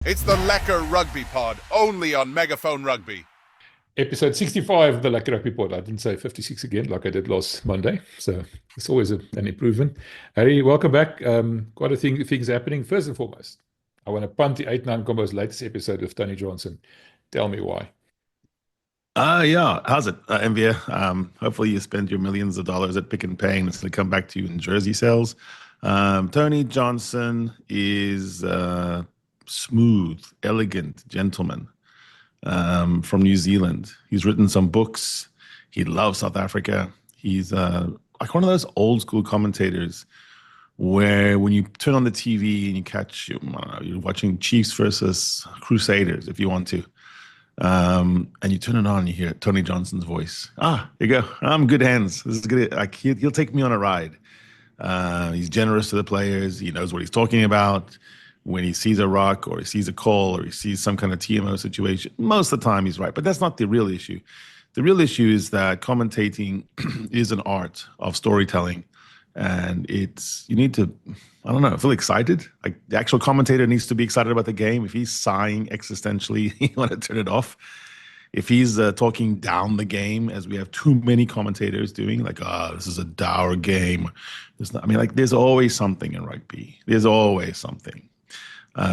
It's the Lekker Rugby Pod, only on Megaphone Rugby. Episode 65 of the Lucky Rugby Pod. I didn't say 56 again like I did last Monday. So it's always an improvement. Harry, welcome back. Quite a things happening. First and foremost, I want to punt the 8-9 Combos latest episode with Tony Johnson. Tell me why. Yeah. How's it, MVA? Hopefully you spend your millions of dollars at Pick and Pay and it's going to come back to you in jersey sales. Tony Johnson is a smooth, elegant gentleman from New Zealand. He's written some books. He loves South Africa. He's like one of those old school commentators where when you turn on the TV and you catch, you're watching Chiefs versus Crusaders, if you want to. And you turn it on, you hear Tony Johnson's voice. Here you go. I'm in good hands. This is good. Like he'll take me on a ride. He's generous to the players. He knows what he's talking about. When he sees a rock or he sees a call or he sees some kind of TMO situation, most of the time he's right. But that's not the real issue. The real issue is that commentating is an art of storytelling. And you need to, I don't know, feel excited. Like the actual commentator needs to be excited about the game. If he's sighing existentially, you want to turn it off. If he's talking down the game, as we have too many commentators doing, like, this is a dour game. There's always something in rugby. There's always something.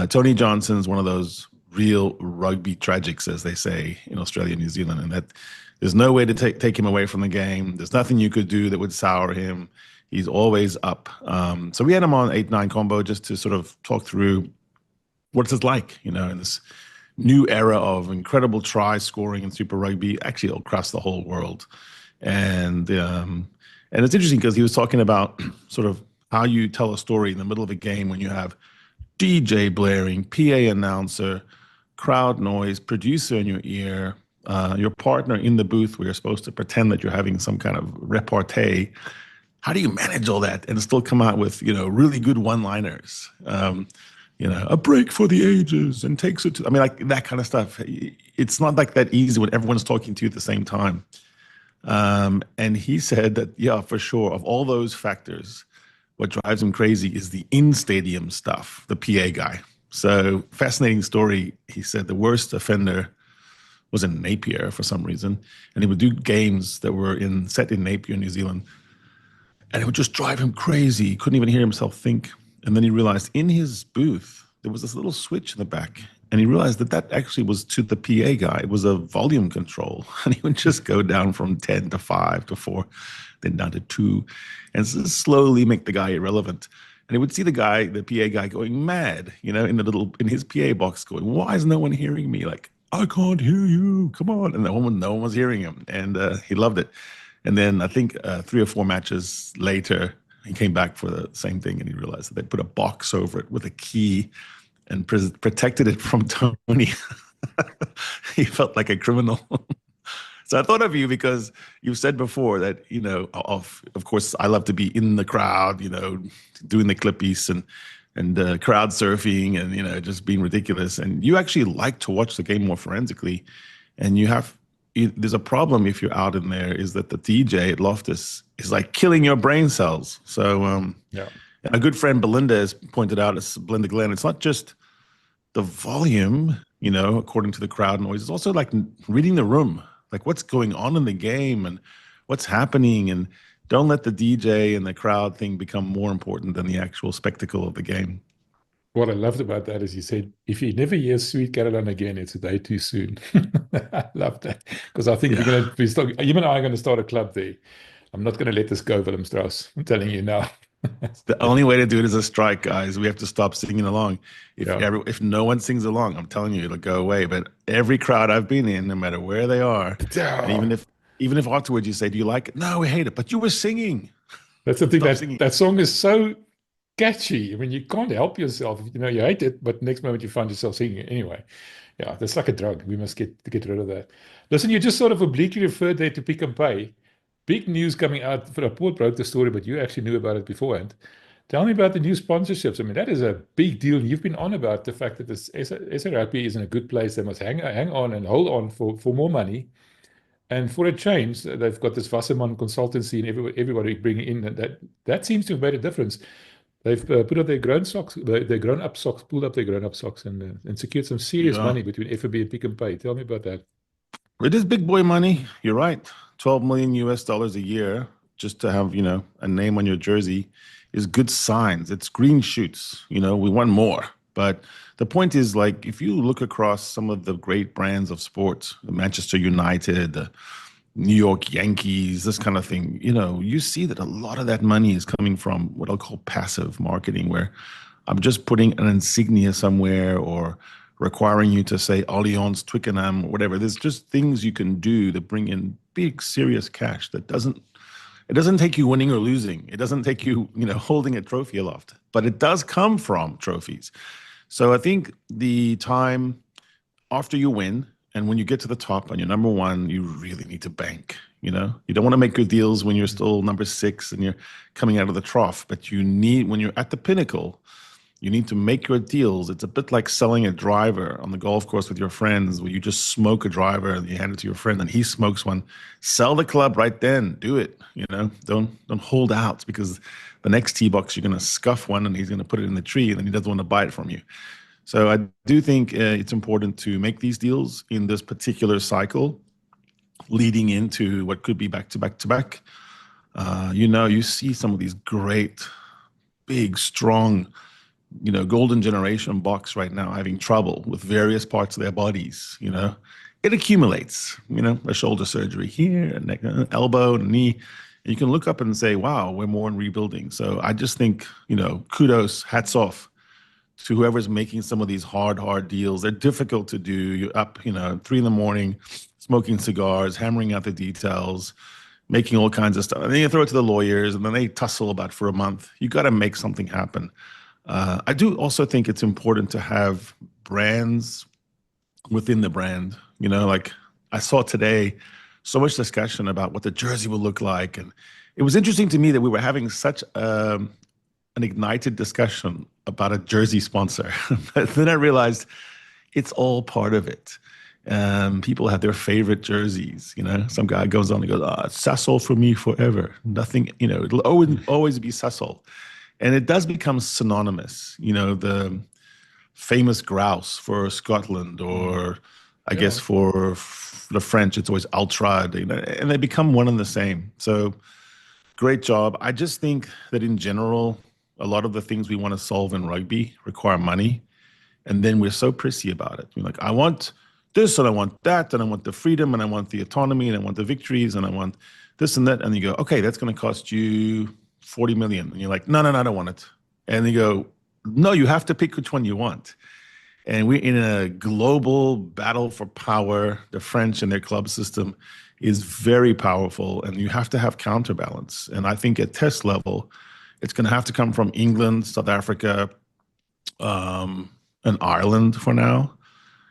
Tony Johnson's one of those real rugby tragics, as they say in Australia and New Zealand, and that there's no way to take him away from the game. There's nothing you could do that would sour him. He's always up. So we had him on 8-9 combo just to sort of talk through what it's like, in this new era of incredible try scoring in Super Rugby, actually across the whole world. And it's interesting because he was talking about sort of how you tell a story in the middle of a game when you have DJ blaring, PA announcer, crowd noise, producer in your ear, your partner in the booth where you're supposed to pretend that you're having some kind of repartee. How do you manage all that and still come out with, really good one-liners? A break for the ages and takes it to, like that kind of stuff. It's not like that easy when everyone's talking to you at the same time. And he said that, yeah, for sure, of all those factors, what drives him crazy is the in-stadium stuff, the PA guy. So fascinating story. He said the worst offender was in Napier for some reason. And he would do games that were set in Napier, New Zealand. And it would just drive him crazy. He couldn't even hear himself think. And then he realized in his booth, there was this little switch in the back. And he realized that actually was to the PA guy. It was a volume control. And he would just go down from 10 to 5 to 4, then down to 2, and slowly make the guy irrelevant. And he would see the PA guy going mad, in his PA box going, why is no one hearing me? Like, I can't hear you. Come on. And no one was hearing him. And he loved it. And then I think 3 or 4 matches later, he came back for the same thing and he realized that they put a box over it with a key and protected it from Tony. He felt like a criminal. So I thought of you because you've said before that, of course, I love to be in the crowd, doing the clippies and crowd surfing and, just being ridiculous. And you actually like to watch the game more forensically. And there's a problem if you're out in there is that the DJ at Loftus is like killing your brain cells. So Yeah. a good friend Belinda has pointed out, it's Belinda Glenn, it's not just the volume, according to the crowd noise. It's also like reading the room, like what's going on in the game and what's happening. And don't let the DJ and the crowd thing become more important than the actual spectacle of the game. What I loved about that is he said, if he never hears Sweet Caroline again, it's a day too soon. I love that. Because I think we're Yeah. going to be still, you and I are going to start a club there. I'm not going to let this go, Willem Strauss. I'm telling you now. The only way to do it is a strike, guys. We have to stop singing along. Yeah. If no one sings along, I'm telling you, it'll go away. But every crowd I've been in, no matter where they are, and Yeah. even if afterwards you say, "Do you like it?" No, we hate it. But you were singing. That's the thing, Stop that singing. that song is so catchy. I mean, you can't help yourself. You hate it, but next moment you find yourself singing it anyway. Yeah, that's like a drug. We must get rid of that. Listen, you just sort of obliquely referred there to Pick and Pay. Big news coming out. The report broke the story, but you actually knew about it beforehand. Tell me about the new sponsorships. I mean, that is a big deal. You've been on about the fact that this SA Rugby is in a good place. They must hang on and hold on for more money. And for a change, they've got this Wasserman consultancy and everybody bringing in. And that seems to have made a difference. They've put up their grown socks, their grown-up socks, pulled up their grown-up socks, and secured some serious Yeah. money between FNB and Pick and Pay. Tell me about that. It is big boy money. You're right. 12 million US dollars a year just to have, a name on your jersey is good signs. It's green shoots. We want more. But the point is, like, if you look across some of the great brands of sports, the Manchester United, the New York Yankees, this kind of thing, you see that a lot of that money is coming from what I'll call passive marketing, where I'm just putting an insignia somewhere or requiring you to say Allianz, Twickenham, whatever. There's just things you can do to bring in big, serious cash that it doesn't take you winning or losing. It doesn't take you, holding a trophy aloft, but it does come from trophies. So I think the time after you win and when you get to the top and you're number one, you really need to bank. You don't want to make good deals when you're still number 6 and you're coming out of the trough, but when you're at the pinnacle, you need to make your deals. It's a bit like selling a driver on the golf course with your friends, where you just smoke a driver and you hand it to your friend and he smokes one. Sell the club right then. Do it. Don't hold out, because the next tee box you're going to scuff one and he's going to put it in the tree and then he doesn't want to buy it from you. So I do think it's important to make these deals in this particular cycle, leading into what could be back to back to back. You see some of these great, big, strong, golden generation Boks right now having trouble with various parts of their bodies. It accumulates, a shoulder surgery here, a neck, an elbow, a knee. And you can look up and say, wow, we're more in rebuilding. So I just think, kudos, hats off to whoever's making some of these hard deals. They're difficult to do. You're up, 3 a.m, smoking cigars, hammering out the details, making all kinds of stuff. And then you throw it to the lawyers and then they tussle about for a month. You got to make something happen. I do also think it's important to have brands within the brand. Like I saw today, so much discussion about what the jersey will look like. And it was interesting to me that we were having such an ignited discussion about a jersey sponsor. But then I realized it's all part of it. People have their favorite jerseys. Some guy goes on and goes, it's Sasol for me forever. Nothing, it'll always be Sasol. And it does become synonymous, the famous grouse for Scotland, or I guess for the French, it's always ultra, and they become one and the same. So great job. I just think that in general, a lot of the things we want to solve in rugby require money. And then we're so prissy about it. We're like, I want this and I want that, and I want the freedom and I want the autonomy and I want the victories and I want this and that. And you go, okay, that's going to cost you 40 million. And you're like, no, I don't want it. And you go, no, you have to pick which one you want. And we're in a global battle for power. The French and their club system is very powerful, and you have to have counterbalance. And I think at test level, it's going to have to come from England, South Africa, and Ireland for now,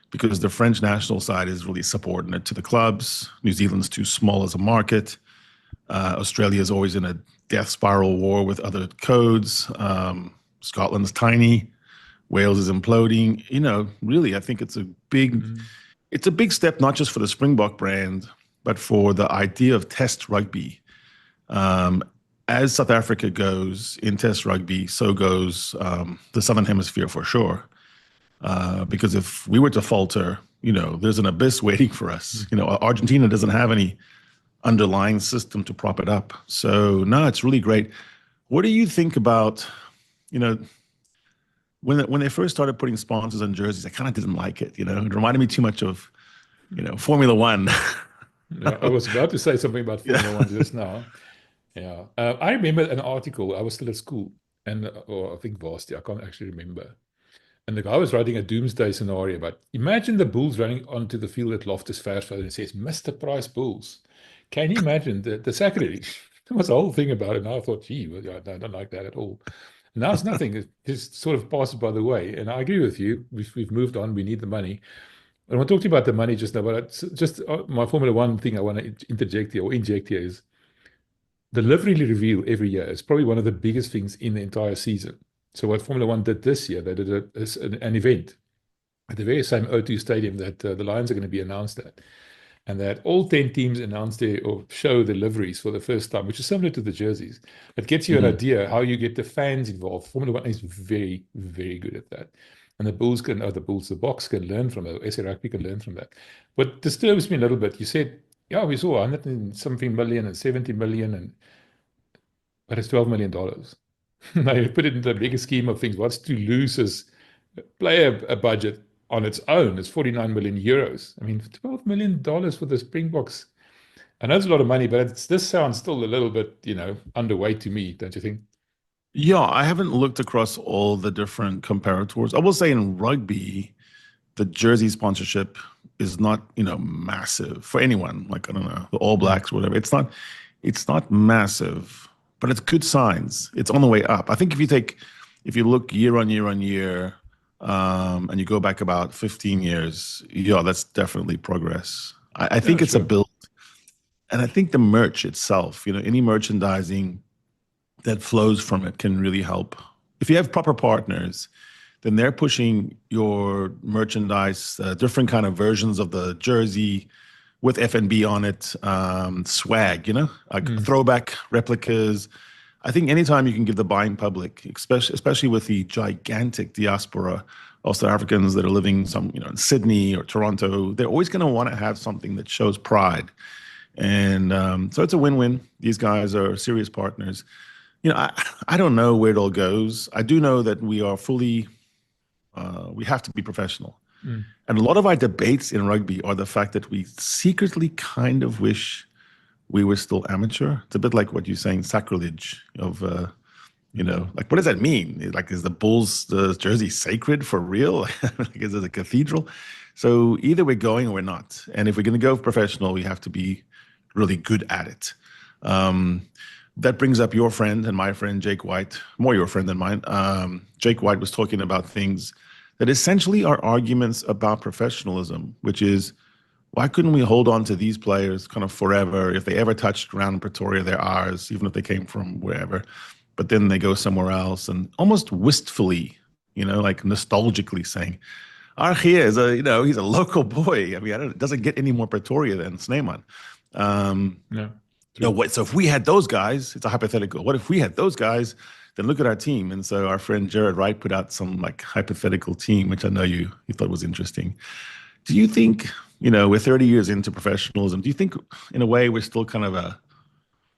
because the French national side is really subordinate to the clubs. New Zealand's too small as a market. Australia is always in a death spiral war with other codes. Scotland's tiny. Wales is imploding. Really, I think it's a big step, not just for the Springbok brand, but for the idea of test rugby. As South Africa goes in test rugby, so goes the Southern Hemisphere for sure. Because if we were to falter, there's an abyss waiting for us. Argentina doesn't have any underlying system to prop it up. So no, it's really great. What do you think about, when they first started putting sponsors on jerseys, I kind of didn't like it. It reminded me too much of, Formula One. Yeah, I was about to say something about Formula One just now. Yeah, I remember an article. I was still at school, or I think varsity. I can't actually remember. And the guy was writing a doomsday scenario. But imagine the Bulls running onto the field at Loftus Versfeld and it says, "Mr. Price Bulls." Can you imagine the sacrilege? There was a whole thing about it. And I thought, gee, well, I don't like that at all. Now it's nothing. It just sort of passes by the way. And I agree with you. We've moved on. We need the money. And we'll talk to you about the money just now. But it's just my Formula One thing I want to inject here is the livery reveal every year is probably one of the biggest things in the entire season. So what Formula One did this year, they did an event at the very same O2 stadium that the Lions are going to be announced at. and that all 10 teams announce their or show the liveries for the first time, which is similar to the jerseys. It gets you an idea how you get the fans involved. Formula One is very, very good at that. And the Boks can learn from it. SA Rugby can learn from that. What disturbs me a little bit, you said, yeah, we saw 100 and something million and 70 million, but it's $12 million. Now you put it in the bigger scheme of things. What's Toulouse's player a budget on its own? It's 49 million euros. I mean, $12 million for the Springboks. I know it's a lot of money, but this sounds still a little bit, underweight to me, don't you think? Yeah, I haven't looked across all the different comparators. I will say in rugby, the jersey sponsorship is not, massive for anyone. Like, I don't know, the All Blacks, whatever. It's not massive, but it's good signs. It's on the way up. I think if you look year on year on year, and you go back about 15 years, yeah, that's definitely progress. I think it's a build. And I think the merch itself, any merchandising that flows from it can really help. If you have proper partners, then they're pushing your merchandise, different kind of versions of the jersey with F&B on it, swag, like throwback replicas. I think anytime you can give the buying public, especially with the gigantic diaspora of South Africans that are living in Sydney or Toronto, they're always going to want to have something that shows pride. And so it's a win-win. These guys are serious partners. I don't know where it all goes. I do know that we are fully, we have to be professional. And a lot of our debates in rugby are the fact that we secretly kind of wish we were still amateur. It's a bit like what you're saying, sacrilege of, like, what does that mean? Like, is the jersey sacred for real? Like, is it a cathedral? So either we're going or we're not. And if we're going to go professional, we have to be really good at it. That brings up your friend and my friend, Jake White, more your friend than mine. Jake White was talking about things that essentially are arguments about professionalism, which is, why couldn't we hold on to these players kind of forever? If they ever touched ground in Pretoria, they're ours, even if they came from wherever. But then they go somewhere else, and almost wistfully, like nostalgically saying, Archie is he's a local boy. I mean, it doesn't get any more Pretoria than Snyman. So if we had those guys, it's a hypothetical. What if we had those guys? Then look at our team. And so our friend Jared Wright put out some like hypothetical team, which I know you thought was interesting. Do you think, we're 30 years into professionalism. Do you think in a way we're still kind of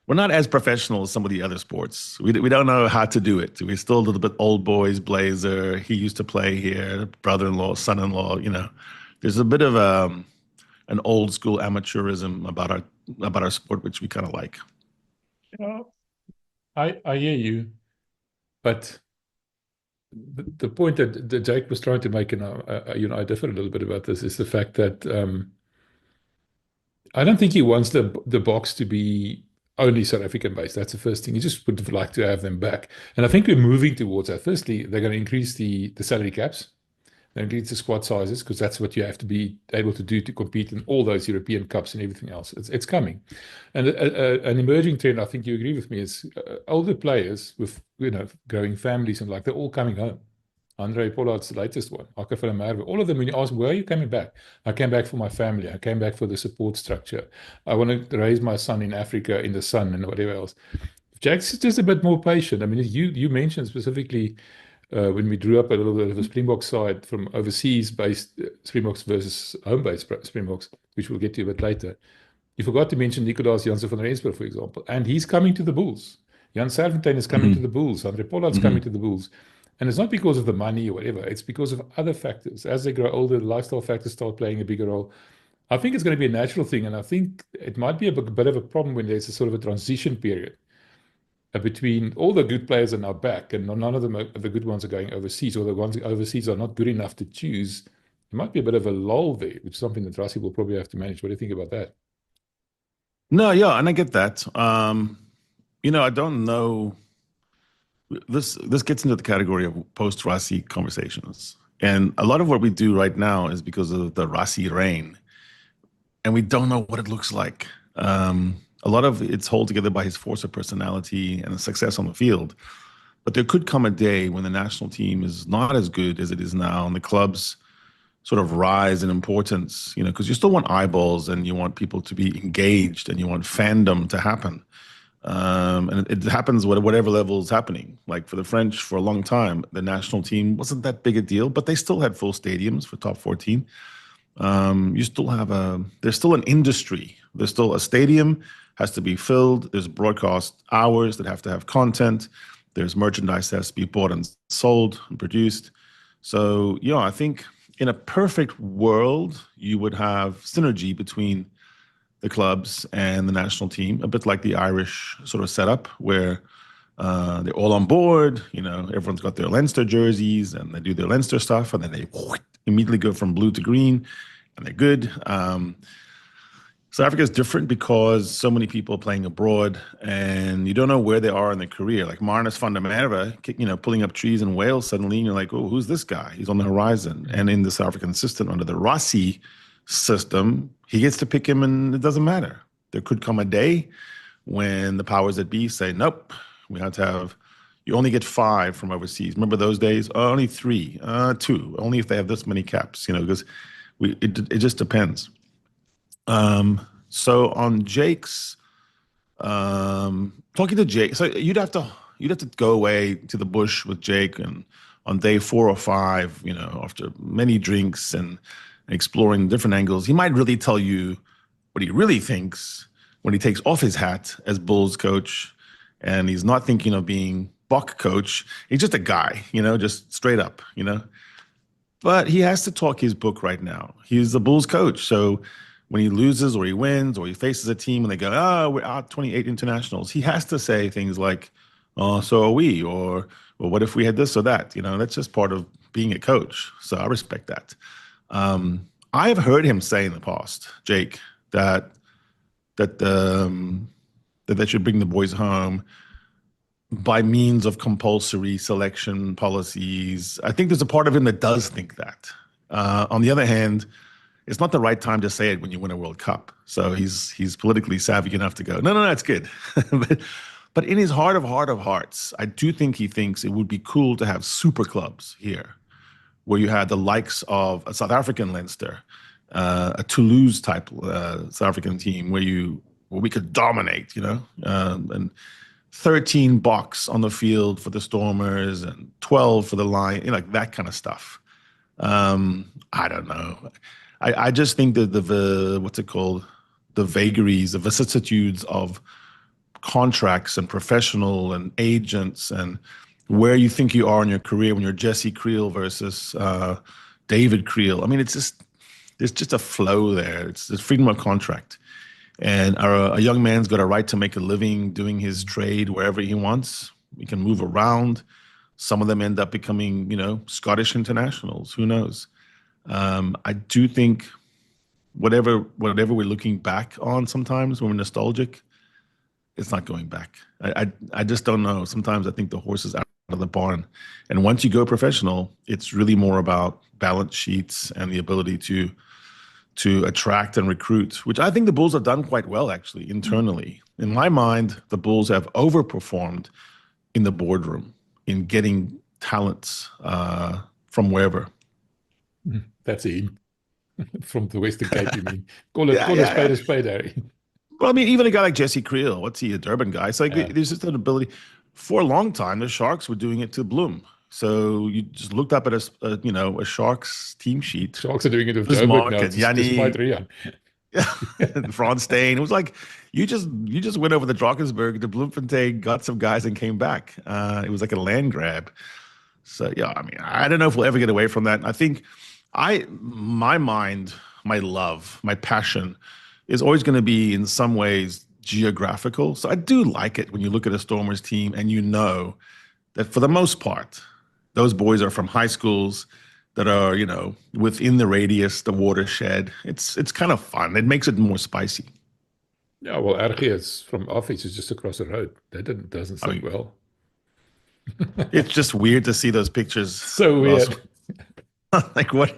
we're not as professional as some of the other sports. We don't know how to do it. We're still a little bit old boys, blazer. He used to play here, brother-in-law, son-in-law, There's a bit of an old school amateurism about our sport, which we kind of like. I hear you, but the point that Jake was trying to make, and I differ a little bit about this, is the fact that I don't think he wants the Boks to be only South African based. That's the first thing. He just would like to have them back, and I think we're moving towards that. Firstly, they're going to increase the salary caps. They increase the squad sizes, because that's what you have to be able to do to compete in all those European Cups and everything else. It's coming. And an emerging trend, I think you agree with me, is older players with growing families and they're all coming home. Andre Pollard's the latest one. Akafela Merwe. All of them, when you ask, where are you coming back? I came back for my family. I came back for the support structure. I want to raise my son in Africa in the sun and whatever else. Jack's just a bit more patient. I mean, you mentioned specifically when we drew up a little bit of the Springbok side from overseas-based Springboks versus home-based Springboks, which we'll get to a bit later. You forgot to mention Nicolaas Jansen van Rensburg, for example, and he's coming to the Bulls. Jan Serfontein is coming to the Bulls. Andre Pollard's coming to the Bulls. And it's not because of the money or whatever. It's because of other factors. As they grow older, the lifestyle factors start playing a bigger role. I think it's going to be a natural thing, and I think it might be a bit of a problem when there's a sort of a transition period between all the good players are now back, and none of the good ones are going overseas, or the ones overseas are not good enough to choose. There might be a bit of a lull there, which is something that Rassie will probably have to manage. What do you think about that? No, yeah, and I get that. I don't know. This gets into the category of post-Rassie conversations. And a lot of what we do right now is because of the Rassie reign. And we don't know what it looks like. A lot of it's held together by his force of personality and the success on the field. But there could come a day when the national team is not as good as it is now, and the clubs sort of rise in importance, because you still want eyeballs and you want people to be engaged and you want fandom to happen. And it happens at whatever level is happening. Like for the French, for a long time, the national team wasn't that big a deal, but they still had full stadiums for top 14. You still have there's still an industry. There's still a stadium has to be filled. There's broadcast hours that have to have content. There's merchandise that has to be bought and sold and produced. So, I think in a perfect world, you would have synergy between the clubs and the national team, a bit like the Irish sort of setup where they're all on board. Everyone's got their Leinster jerseys and they do their Leinster stuff, and then they immediately go from blue to green, and they're good. South Africa is different because so many people are playing abroad, and you don't know where they are in their career. Like Marnus van der Merwe, pulling up trees in Wales suddenly, and you're like, oh, who's this guy? He's on the horizon. And in the South African system, under the Rossi system, he gets to pick him, and it doesn't matter. There could come a day when the powers that be say, nope, we have to have, you only get 5 from overseas. Remember those days? Oh, only 3, 2, only if they have this many caps, because it just depends. So on Jake's, talking to Jake, so you'd have to go away to the bush with Jake, and on day 4 or 5, after many drinks and exploring different angles, he might really tell you what he really thinks when he takes off his hat as Bulls coach, and he's not thinking of being Bok coach. He's just a guy, just straight up, But he has to talk his book right now. He's the Bulls coach, so when he loses or he wins or he faces a team and they go, we're out 28 internationals, he has to say things like, oh, so are we, or well, what if we had this or that? That's just part of being a coach. So I respect that. I have heard him say in the past, Jake, that they should bring the boys home by means of compulsory selection policies. I think there's a part of him that does think that. On the other hand, it's not the right time to say it when you win a World Cup. So he's politically savvy enough to go, no, that's good. but in his heart of hearts, I do think he thinks it would be cool to have super clubs here, where you had the likes of a South African Leinster, a Toulouse type South African team where we could dominate, and 13 Boks on the field for the Stormers and 12 for the Lions, like that kind of stuff. I don't know. I just think that the vagaries, the vicissitudes of contracts and professional and agents and where you think you are in your career when you're Jesse Creel versus David Creel. I mean, there's just a flow there. It's freedom of contract. And a young man's got a right to make a living doing his trade wherever he wants. We can move around. Some of them end up becoming, Scottish internationals. Who knows? I do think whatever we're looking back on sometimes when we're nostalgic, it's not going back. I just don't know. Sometimes I think the horse is out of the barn. And once you go professional, it's really more about balance sheets and the ability to attract and recruit, which I think the Bulls have done quite well, actually, internally. In my mind, the Bulls have overperformed in the boardroom in getting talents from wherever. That's it. From the Western Cape, you mean? Call a spade, Harry. Well, I mean, even a guy like Jesse Creel, what's he, a Durban guy? It's like there's just an ability. For a long time, the Sharks were doing it to Bloom. So you just looked up at a Sharks team sheet. Sharks are doing it with Joburg now. Despite Rian. Franz Steyn. It was like you just went over the Drakensberg to Bloemfontein, got some guys, and came back. It was like a land grab. So yeah, I mean, I don't know if we'll ever get away from that. I think my mind, my love, my passion is always going to be in some ways geographical. So I do like it when you look at a Stormers team and you know that for the most part, those boys are from high schools that are, within the radius, the watershed. It's kind of fun. It makes it more spicy. Yeah, well, RGS from office is just across the road. That doesn't sound well. It's just weird to see those pictures. So weird. Like what?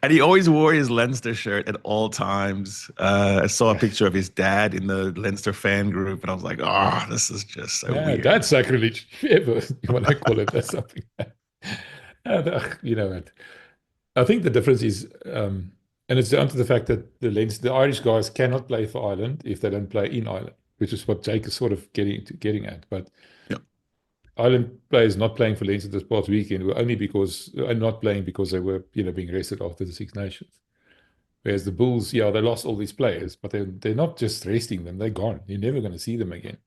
And he always wore his Leinster shirt at all times. I saw a picture of his dad in the Leinster fan group, and I was like, "Oh, this is just so weird." That's sacrilege. If you want to call it, that's something. You know what? I think the difference is, and it's down to the fact that the Irish guys cannot play for Ireland if they don't play in Ireland, which is what Jake is sort of getting at. But Yeah. Ireland players not playing for Leinster this past weekend were only not playing because they were, being rested after the Six Nations. Whereas the Bulls, they lost all these players, but they're not just resting them; they're gone. You're never going to see them again.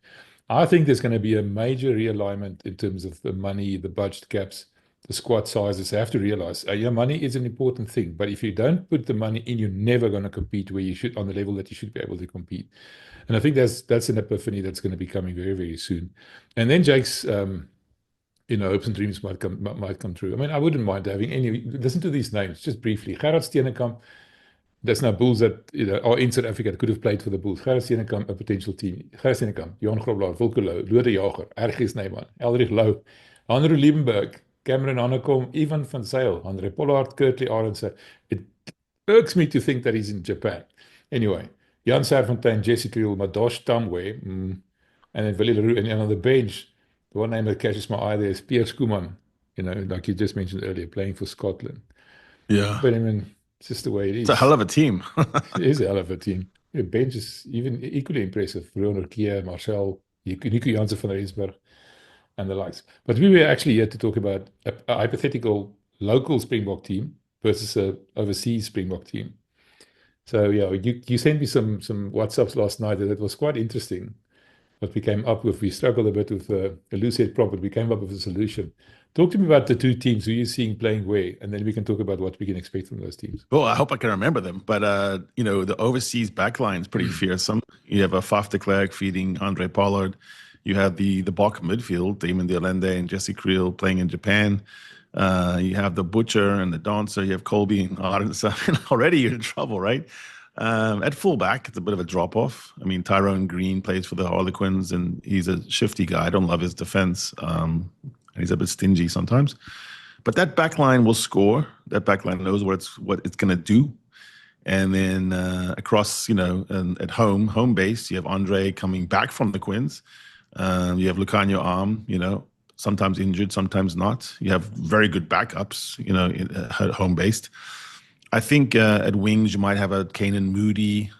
I think there's going to be a major realignment in terms of the money, the budget caps, the squad sizes. They have to realize, money is an important thing, but if you don't put the money in, you're never going to compete where you should, on the level that you should be able to compete. And I think that's an epiphany that's going to be coming very, very soon. And then Jake's, hopes and dreams might come true. I mean, I wouldn't mind listen to these names just briefly. Gerard Steenekamp. There's now Bulls that are in South Africa that could have played for the Bulls. Gerard Steenekamp, a potential team. Gerard Steenekamp, Johan Grobler, Wilco Louw, Lode Jager, RG Snyman, Elrich Louw, Andrew Liebenberg, Cameron Hanekom, Ivan van Zyl, Andre Pollard, Kurtley Arendse. It irks me to think that he's in Japan. Anyway, Jan Serfontein, Jesse Kriel, Madosh Tamwe, and then Willie Leroux. And on the bench, the one name that catches my eye there is Pierre Schoeman, like you just mentioned earlier, playing for Scotland. Yeah. But I mean, it's just the way it is. It's a hell of a team. It is a hell of a team. The bench is even equally impressive. Ronald Kier, Marcel, Nico Jansen van Rensburg, and the likes. But we were actually here to talk about a hypothetical local Springbok team versus an overseas Springbok team. So, you sent me some WhatsApps last night, and it was quite interesting what we came up with. We struggled a bit with a loose head prop, but we came up with a solution. Talk to me about the two teams, who you're seeing playing where, and then we can talk about what we can expect from those teams. Well, I hope I can remember them. But, the overseas backline is pretty fearsome. You have a Faf de Klerk feeding Andre Pollard. You have the Bok midfield, Damon de Allende and Jesse Creel playing in Japan. You have the Butcher and the Dancer. You have Colby and Arendse. And already you're in trouble, right? At fullback, it's a bit of a drop-off. I mean, Tyrone Green plays for the Harlequins, and he's a shifty guy. I don't love his defense. He's a bit stingy sometimes. But that back line will score. That back line knows what it's going to do. And then across, and at home base, you have Andre coming back from the Quins. You have Lucanio Arm, sometimes injured, sometimes not. You have very good backups, at home-based. I think at wings, you might have a Kanan Moody.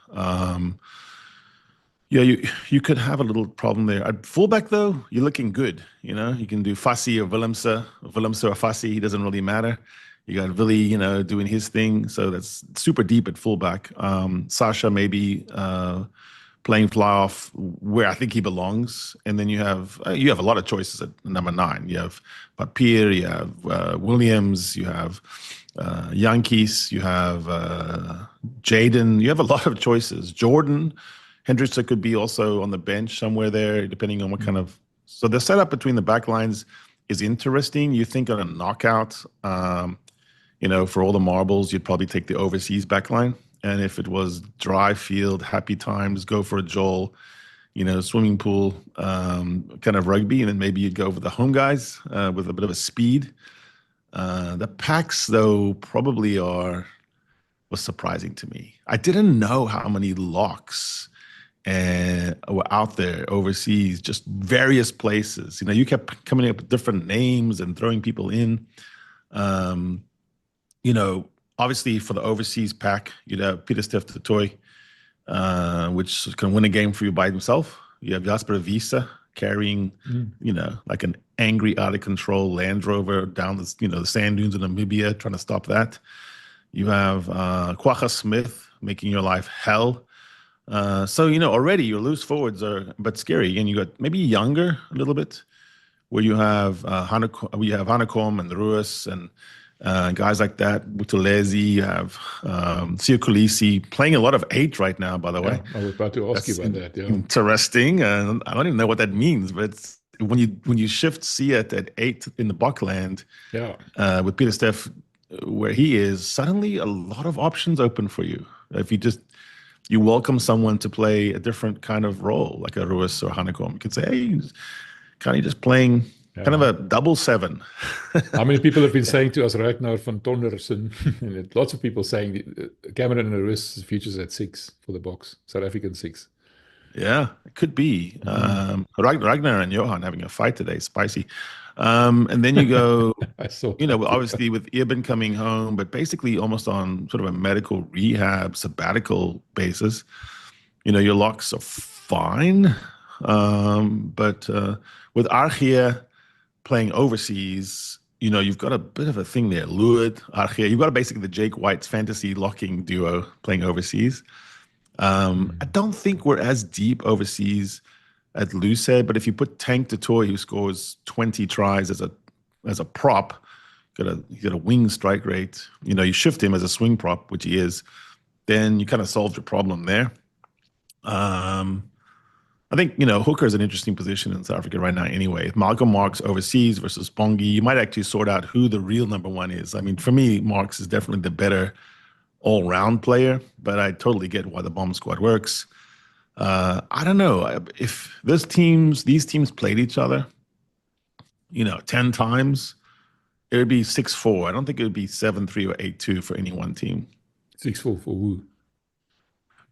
You could have a little problem there. At fullback, though, you're looking good. You can do Fassi or Willemse or Fassi. He doesn't really matter. You got Willie, doing his thing. So that's super deep at fullback. Sasha maybe playing fly off where I think he belongs. And then you have a lot of choices at number 9. You have Papier, you have Williams, you have Yankees, you have Jaden. You have a lot of choices. Jordan. Hendrickson could be also on the bench somewhere there, depending on what kind of. So the setup between the back lines is interesting. You think on a knockout, for all the marbles, you'd probably take the overseas back line. And if it was dry field, happy times, go for a Joel, swimming pool kind of rugby, and then maybe you'd go for the home guys with a bit of a speed. The packs, though, probably was surprising to me. I didn't know how many locks were out there overseas, just various places. You kept coming up with different names and throwing people in. Obviously for the overseas pack, you'd have Pieter-Steph du Toit, which can win a game for you by himself. You have Jasper Wiese carrying, like an angry, out of control Land Rover down the sand dunes in Namibia, trying to stop that. You have Kwagga Smith making your life hell. So already your loose forwards are a bit scary, and you got maybe younger a little bit, where you have Hanekom and Ruiz and guys like that. Buthelezi, you have Sio Kolisi playing a lot of 8 right now. By the way, I was about to ask you about that. Yeah, interesting. I don't even know what that means, but it's, when you shift Siet at 8 in the Buckland, with Pieter-Steph where he is, suddenly a lot of options open for you. If you welcome someone to play a different kind of role, like a Ruiz or Hanekom. You could say, hey, he's kind of just playing kind of a double 7. How many people have been saying to us right now from Tonderson, and lots of people saying Cameron and Ruiz futures at 6 for the Boks, South African 6. Yeah, it could be. Ragnar and Johan having a fight today, spicy. And then you go, I saw you know, that. obviously with Ibn coming home, but basically almost on sort of a medical rehab sabbatical basis. You know, your locks are fine. But with Archie playing overseas, you know, you've got a bit of a thing there. Lured, Archie, you've got basically the Jake White's fantasy locking duo playing overseas. I don't think we're as deep overseas at Lucé, but if you put Tank Toy, who scores 20 tries as a prop, you got a wing strike rate, you know, you shift him as a swing prop, which he is, then you kind of solved your problem there. I think, you know, hooker is an interesting position in South Africa right now anyway. If Malcolm Marx overseas versus Bongi, you might actually sort out who the real number one is. I mean, for me, Marx is definitely the better all-round player, but I totally get why the bomb squad works. I don't know if these teams played each other, you know, 10 times, it would be 6-4. I don't think it would be 7-3 or 8-2 for any one team. 6-4 for who?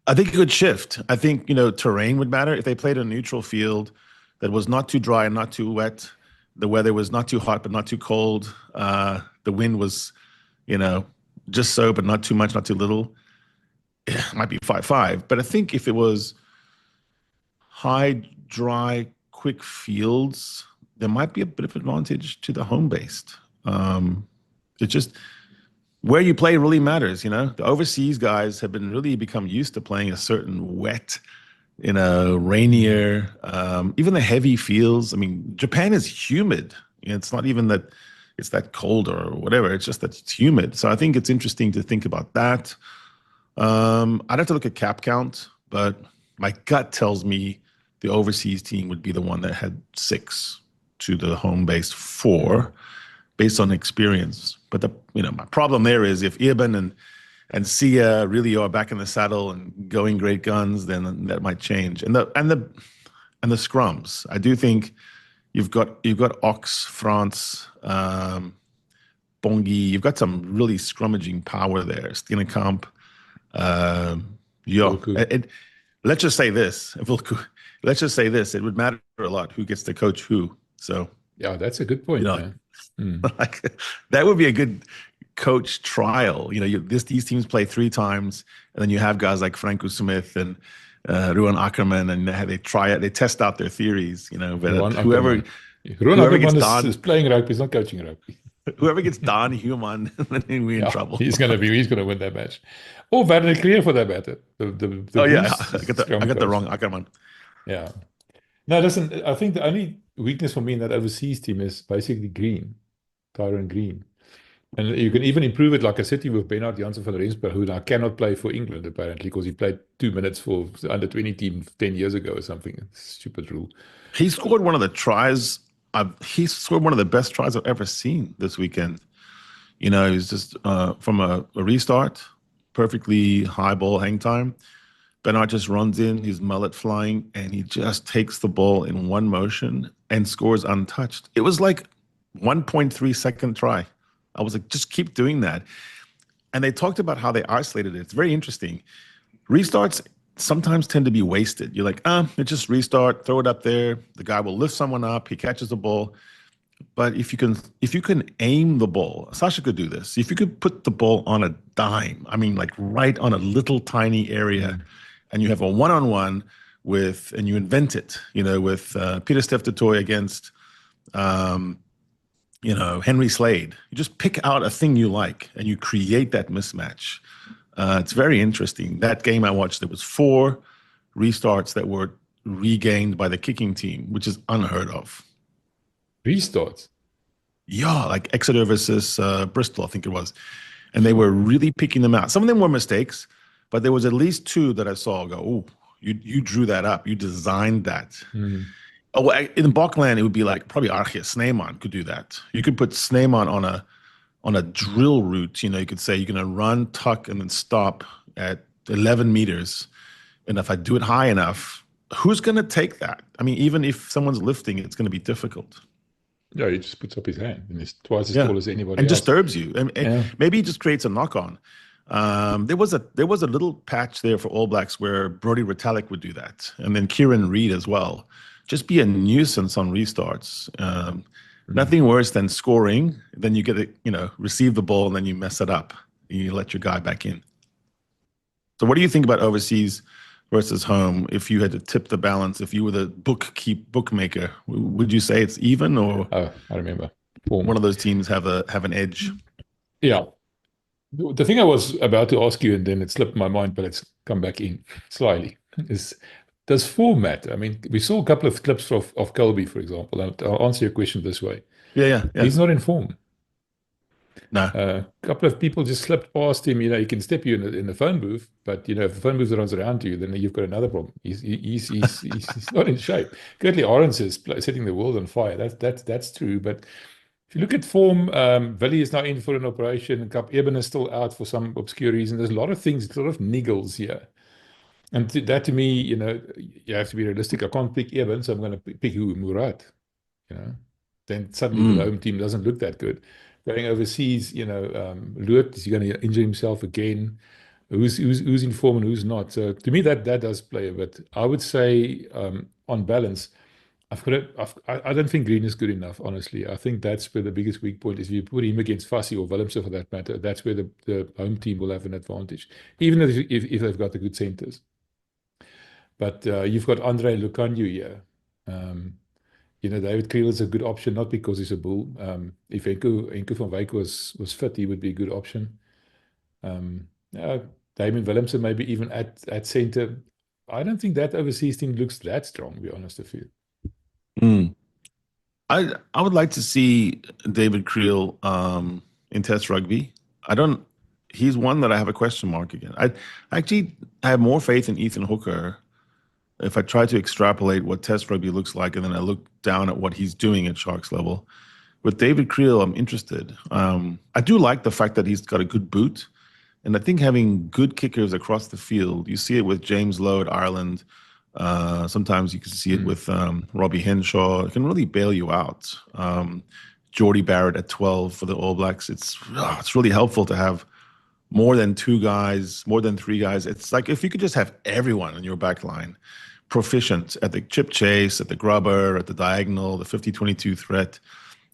I think it could shift. I think, you know, terrain would matter. If they played a neutral field that was not too dry and not too wet, the weather was not too hot but not too cold, the wind was, you know, just so but not too much, not too little, it might be 5-5. But I think if it was high, dry, quick fields, there might be a bit of advantage to the home-based. It's just where you play really matters, you know. The overseas guys have been really become used to playing a certain wet, you know, rainier, even the heavy fields. I mean, Japan is humid. You know, it's not even that it's that cold or whatever. It's just that it's humid. So I think it's interesting to think about that. I'd have to look at cap count, but my gut tells me the overseas team would be the one that had 6 to the home-based 4 based on experience. But my problem there is if Irban and Sia really are back in the saddle and going great guns, then that might change. And the scrums. I do think you've got Ox, France, Bongi. You've got some really scrummaging power there. Steenekamp. Let's just say this. Let's just say this. It would matter a lot who gets to coach who. So yeah, that's a good point. You know, like that would be a good coach trial. You know, these teams play 3 times, and then you have guys like Franco Smith and Ruan Ackerman, and they try it. They test out their theories. You know, but whoever gets done is playing rugby. He's not coaching rugby. Whoever gets done human, then we're in trouble. He's gonna win that match. Or Werner Clear for that matter. I got the wrong Ackerman. Yeah. No, listen, I think the only weakness for me in that overseas team is basically Green, Tyrone Green. And you can even improve it, like I said, with Bernard Janssen van Rensburg, who now cannot play for England, apparently, because he played 2 minutes for the under-20 team 10 years ago or something. Stupid rule. He scored one of the tries. He scored one of the best tries I've ever seen this weekend. You know, he's just from a restart, perfectly high ball hang time. Bernard just runs in, his mullet flying, and he just takes the ball in one motion and scores untouched. It was like 1.3 second try. I was like, just keep doing that. And they talked about how they isolated it. It's very interesting. Restarts sometimes tend to be wasted. You're like, it's just restart, throw it up there. The guy will lift someone up. He catches the ball. But if you can aim the ball, Sasha could do this. If you could put the ball on a dime, I mean, like right on a little tiny area, and you have a one-on-one and you invent it, you know, with Peter Steph Toy against, you know, Henry Slade. You just pick out a thing you like and you create that mismatch. It's very interesting. That game I watched, there was 4 restarts that were regained by the kicking team, which is unheard of. Restarts? Yeah, like Exeter versus Bristol, I think it was. And they were really picking them out. Some of them were mistakes, but there was at least 2 that I saw go, oh, you drew that up. You designed that. Oh, well, in Bokland, it would be like probably Archie Sneeman could do that. You could put Sneeman on a drill route. You know, you could say you're going to run, tuck, and then stop at 11 meters. And if I do it high enough, who's going to take that? I mean, even if someone's lifting, it's going to be difficult. Yeah, he just puts up his hand and he's twice as tall as anybody and else. Disturbs you. And maybe he just creates a knock-on. There was a little patch there for All Blacks where Brodie Retallick would do that, and then Kieran Reid as well. Just be a nuisance on restarts. Nothing worse than scoring. Then you get it, receive the ball, and then you mess it up. You let your guy back in. So, what do you think about overseas versus home? If you had to tip the balance, if you were the bookmaker, would you say it's even, or I remember one of those teams have an edge? Yeah. The thing I was about to ask you, and then it slipped my mind, but it's come back in slyly, is does form matter? I mean, we saw a couple of clips of Colby, for example. I'll answer your question this way. Yeah. He's not in form. No. A couple of people just slipped past him. He can step you in the phone booth, but if the phone booth runs around you, then you've got another problem. He's not in shape. Curtly Arons is setting the world on fire. That's true. But if you look at form, Willie is now in for an operation. Kap Eben is still out for some obscure reason. There's a lot of things, a lot of niggles here. And that to me, you have to be realistic. I can't pick Eben, so I'm going to pick who? Murat. Then suddenly the home team doesn't look that good. Going overseas, Luke, is he going to injure himself again? Who's in form and who's not? So to me, that does play a bit. I would say, on balance, I don't think Green is good enough, honestly. I think that's where the biggest weak point is. If you put him against Fassi or Willemse for that matter, that's where the home team will have an advantage, even if they've got the good centers. But you've got Andre Lucanio here. David Kriel is a good option, not because he's a bull. If Enko van Wyk was fit, he would be a good option. Damien Willemse maybe even at center. I don't think that overseas team looks that strong, to be honest with you. I would like to see David Kriel in Test rugby. He's one that I have a question mark again. I have more faith in Ethan Hooker if I try to extrapolate what Test rugby looks like, and then I look down at what he's doing at Sharks level. With David Kriel, I'm interested. I do like the fact that he's got a good boot, and I think having good kickers across the field, you see it with James Lowe at Ireland. Sometimes you can see it with Robbie Henshaw. It can really bail you out. Geordie Barrett at 12 for the All Blacks. It's really helpful to have more than 2 guys, more than 3 guys. It's like if you could just have everyone in your back line proficient at the chip chase, at the grubber, at the diagonal, the 50-22 threat,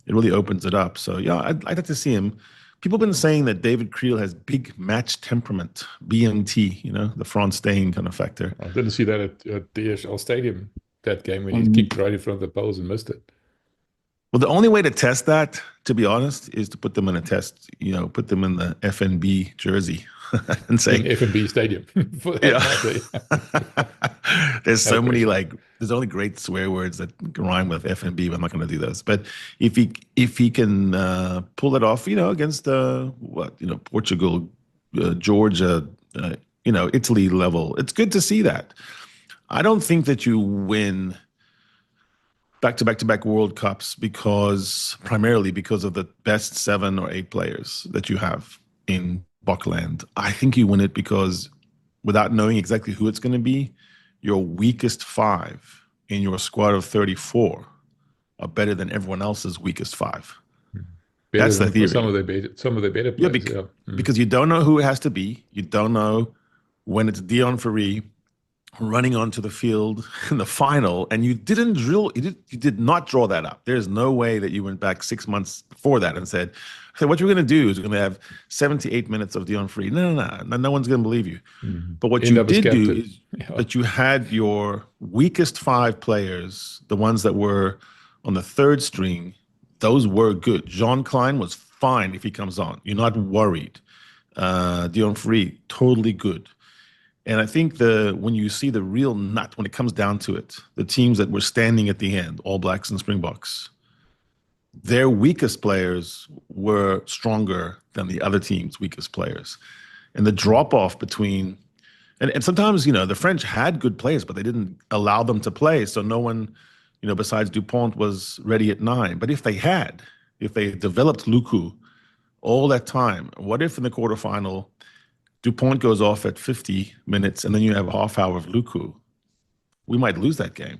it really opens it up. So, yeah, I'd like to see him. People have been saying that David Kriel has big match temperament, BMT, the Frans Steyn kind of factor. I didn't see that at DSL Stadium, that game when he kicked right in front of the poles and missed it. Well, the only way to test that, to be honest, is to put them in a test, put them in the FNB jersey and say FNB Stadium. There's so many there's only great swear words that rhyme with FNB, but I'm not going to do those. But if he can pull it off, against Portugal, Georgia, Italy level, it's good to see that. I don't think that you win back-to-back World Cups primarily because of the best 7 or 8 players that you have in Bokland. I think you win it because, without knowing exactly who it's going to be, your weakest 5 in your squad of 34 are better than everyone else's weakest 5. That's the theory. Some of the better players. Because you don't know who it has to be. You don't know when it's Dion Ferree running onto the field in the final, and you did not draw that up. There's no way that you went back 6 months before that and said, what you're going to do is we're going to have 78 minutes of Dion Ferree. No one's going to believe you. But what you did do is that you had your weakest 5 players, the ones that were on the 3rd string, those were good. Jean Klein was fine if he comes on. You're not worried. Dion Ferree, totally good. And I think when you see the real nut, when it comes down to it, the teams that were standing at the end, All Blacks and Springboks, their weakest players were stronger than the other team's weakest players. And the drop-off between and sometimes, the French had good players, but they didn't allow them to play. So no one, besides Dupont was ready at 9. But if they developed Luku all that time, what if in the quarterfinal Dupont goes off at 50 minutes, and then you have a half hour of Luku? We might lose that game.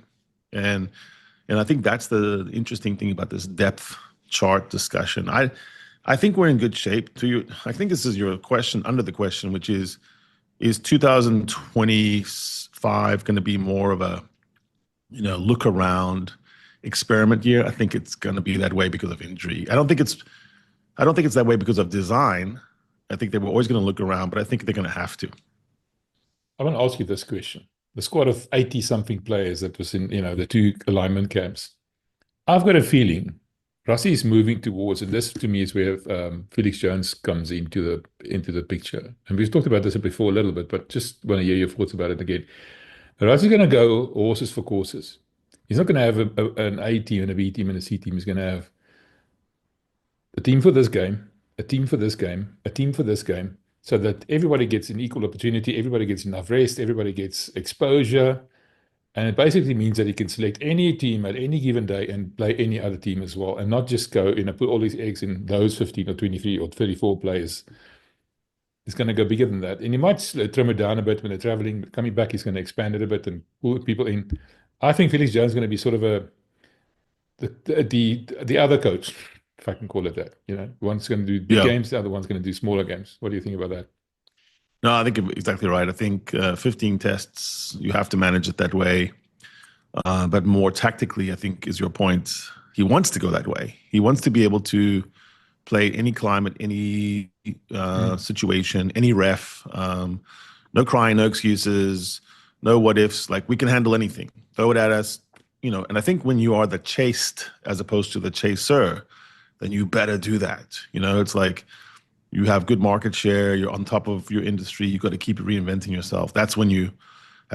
And I think that's the interesting thing about this depth chart discussion. I I think we're in good shape. I think this is your question under the question, which is 2025 going to be more of a, look around experiment year? I think it's going to be that way because of injury. I don't think it's that way because of design. I think they were always going to look around, but I think they're going to have to. I want to ask you this question. The squad of 80-something players that was in, the two alignment camps. I've got a feeling Rassie is moving towards, and this to me is where Felix Jones comes into the picture. And we've talked about this before a little bit, but just want to hear your thoughts about it again. Rassie's going to go horses for courses. He's not going to have an A team and a B team and a C team. He's going to have a team for this game, a team for this game, a team for this game, so that everybody gets an equal opportunity, everybody gets enough rest, everybody gets exposure. And it basically means that he can select any team at any given day and play any other team as well, and not just go, put all his eggs in those 15 or 23 or 34 players. He's going to go bigger than that. And he might trim it down a bit when they're traveling, but coming back, he's going to expand it a bit and pull people in. I think Felix Jones is going to be sort of the other coach, if I can call it that. One's going to do big games, the other one's going to do smaller games. What do you think about that? No, I think you're exactly right. I think 15 tests, you have to manage it that way. But more tactically, I think is your point. He wants to go that way. He wants to be able to play any climate, any situation, any ref. No crying, no excuses, no what ifs. Like, we can handle anything. Throw it at us, And I think when you are the chased as opposed to the chaser, then you better do that. It's like, you have good market share, you're on top of your industry, you got to keep reinventing yourself. That's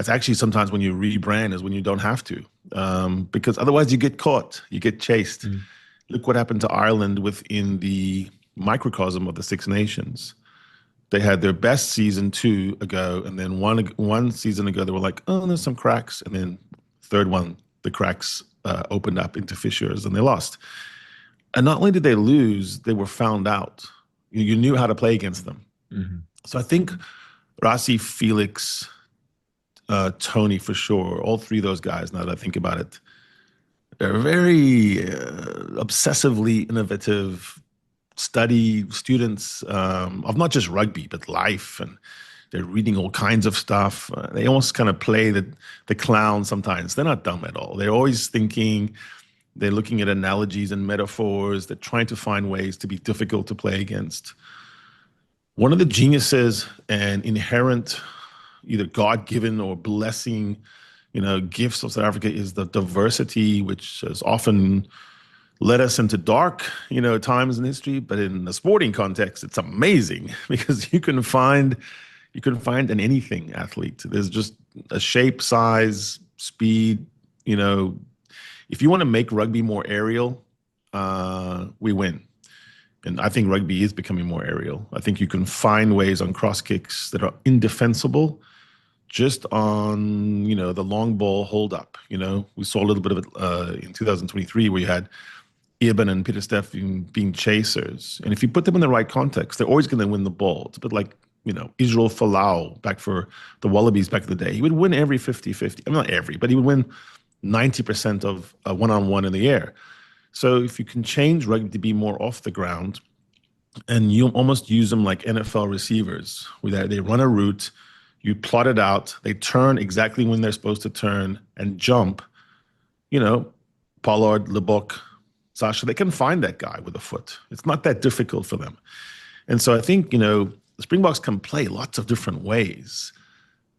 actually sometimes when you rebrand is when you don't have to, because otherwise you get caught, you get chased. Look what happened to Ireland within the microcosm of the Six Nations. They had their best season 2 ago, and then one season ago they were like, oh, there's some cracks, and then third one, the cracks opened up into fissures, and they lost. And not only did they lose, they were found out. You knew how to play against them. So I think Rassie, Felix, Tony, for sure, all three of those guys, now that I think about it, they're very obsessively innovative students of not just rugby, but life. And they're reading all kinds of stuff. They almost kind of play the clown sometimes. They're not dumb at all. They're always thinking. They're looking at analogies and metaphors. They're trying to find ways to be difficult to play against. One of the geniuses and inherent, either God-given or blessing, gifts of South Africa is the diversity, which has often led us into dark, times in history. But in the sporting context, it's amazing because you can find an anything athlete. There's just a shape, size, speed, If you want to make rugby more aerial, we win. And I think rugby is becoming more aerial. I think you can find ways on cross kicks that are indefensible just on, the long ball hold up. We saw a little bit of it in 2023 where you had Eben and Peter Steff being chasers. And if you put them in the right context, they're always going to win the ball. It's a bit like, Israel Folau back for the Wallabies back in the day. He would win every 50-50. I mean, not every, but he would win 90% of one-on-one in the air. So if you can change rugby to be more off the ground, and you almost use them like NFL receivers, where they run a route, you plot it out, they turn exactly when they're supposed to turn and jump, Pollard, Lebok, Sasha, they can find that guy with a foot. It's not that difficult for them. And so I think, the Springboks can play lots of different ways.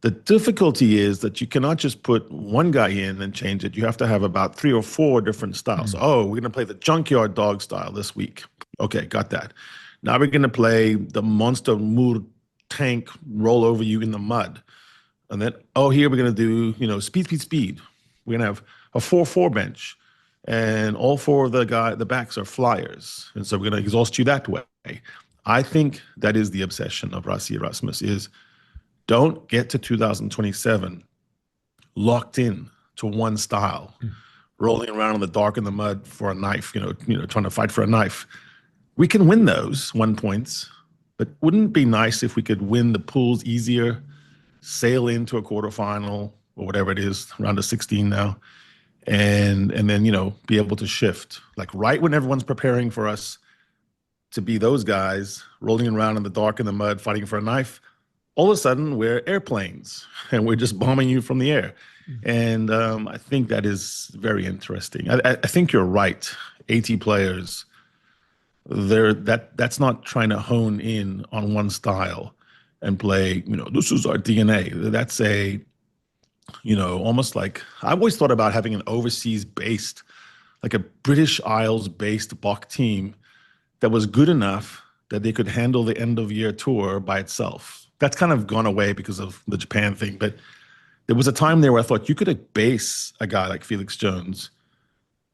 The difficulty is that you cannot just put one guy in and change it. You have to have about 3 or 4 different styles. Oh, we're going to play the junkyard dog style this week. Okay, got that. Now we're going to play the monster moor tank roll over you in the mud. And then, here we're going to do, speed. We're going to have a 4-4 bench. And all 4 of the backs are flyers. And so we're going to exhaust you that way. I think that is the obsession of Rassie Erasmus is don't get to 2027 locked in to one style, rolling around in the dark in the mud for a knife, trying to fight for a knife. We can win those 1 points, but wouldn't it be nice if we could win the pools easier, sail into a quarterfinal or whatever it is, round of 16 now, and then, be able to shift. Like right when everyone's preparing for us, to be those guys rolling around in the dark in the mud fighting for a knife. All of a sudden, we're airplanes and we're just bombing you from the air. And I think that is very interesting. I think you're right. 80 players, that's not trying to hone in on one style and play, this is our DNA. That's almost like I always thought about having an overseas based, like a British Isles based Bok team that was good enough that they could handle the end of year tour by itself. That's kind of gone away because of the Japan thing. But there was a time there where I thought you could base a guy like Felix Jones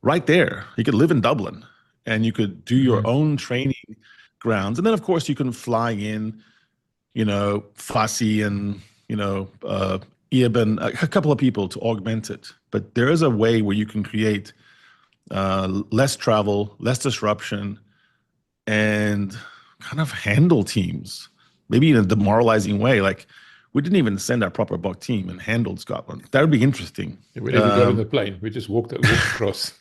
right there. He could live in Dublin and you could do your own training grounds. And then, of course, you can fly in, Fassi and, Eben, a couple of people to augment it. But there is a way where you can create less travel, less disruption, and kind of handle teams, maybe in a demoralizing way. Like, we didn't even send our proper Bok team and handled Scotland. That would be interesting. We never got on the plane. We just walked across.